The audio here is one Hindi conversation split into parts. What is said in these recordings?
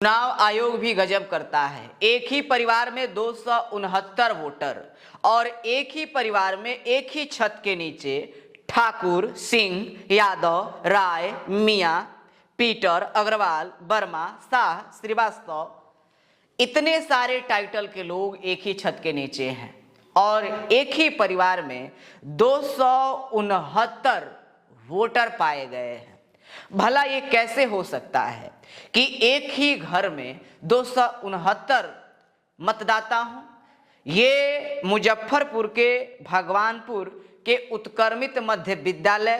चुनाव आयोग भी गजब करता है। एक ही परिवार में 269 वोटर और एक ही परिवार में एक ही छत के नीचे ठाकुर, सिंह, यादव, राय, मियां, पीटर, अग्रवाल, वर्मा, शाह, श्रीवास्तव, इतने सारे टाइटल के लोग एक ही छत के नीचे हैं और एक ही परिवार में 269 वोटर पाए गए हैं। भला ये कैसे हो सकता है कि एक ही घर में 269 मतदाता हों? ये मुजफ्फरपुर के भगवानपुर के उत्क्रमित मध्य विद्यालय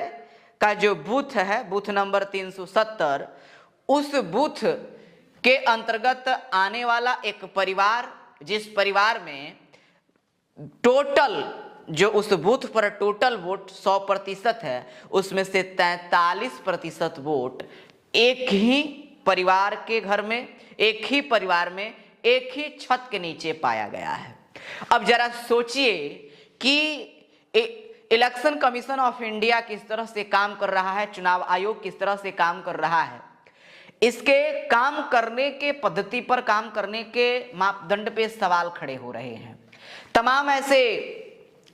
का जो बूथ है, बूथ नंबर 370, उस बूथ के अंतर्गत आने वाला एक परिवार, जिस परिवार में टोटल जो उस बूथ पर टोटल वोट 100% है, उसमें से 43% वोट एक ही परिवार के घर में, एक ही परिवार में, एक ही छत के नीचे पाया गया है। अब जरा सोचिए कि इलेक्शन कमीशन ऑफ इंडिया किस तरह से काम कर रहा है, चुनाव आयोग किस तरह से काम कर रहा है। इसके काम करने के पद्धति पर, काम करने के मापदंड पे सवाल खड़े हो रहे हैं। तमाम ऐसे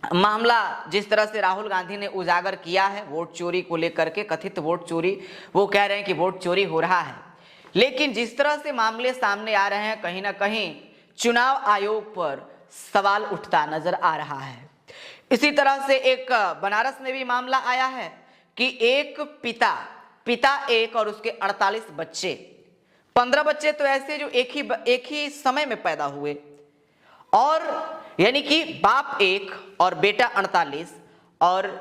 मामला जिस तरह से राहुल गांधी ने उजागर किया है वोट चोरी को लेकर के, कथित वोट चोरी, वो कह रहे हैं कि वोट चोरी हो रहा है, लेकिन जिस तरह से मामले सामने आ रहे हैं, कहीं ना कहीं चुनाव आयोग पर सवाल उठता नजर आ रहा है। इसी तरह से एक बनारस में भी मामला आया है कि एक पिता एक और उसके 48 बच्चे, 15 बच्चे तो ऐसे जो एक ही समय में पैदा हुए, और यानी कि बाप एक और बेटा 48, और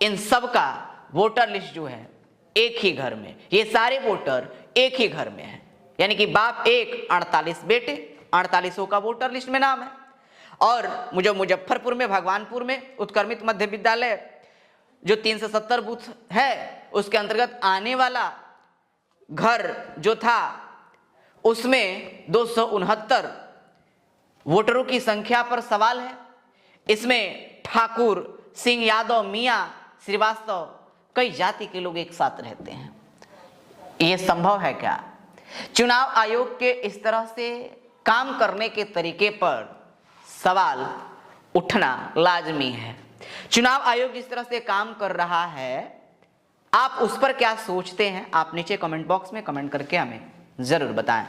इन सब का वोटर लिस्ट जो है एक ही घर में, ये सारे वोटर एक ही घर में हैं, यानी कि बाप एक, 48 बेटे, 48 का वोटर लिस्ट में नाम है। और मुझे मुजफ्फरपुर में, भगवानपुर में उत्क्रमित मध्य विद्यालय जो 370 बूथ है, उसके अंतर्गत आने वाला घर जो था उसमें 269 वोटरों की संख्या पर सवाल है। इसमें ठाकुर, सिंह, यादव, मियां, श्रीवास्तव, कई जाति के लोग एक साथ रहते हैं। यह संभव है क्या? चुनाव आयोग के इस तरह से काम करने के तरीके पर सवाल उठना लाजमी है। चुनाव आयोग जिस तरह से काम कर रहा है, आप उस पर क्या सोचते हैं? आप नीचे कमेंट बॉक्स में कमेंट करके हमें जरूर बताएं।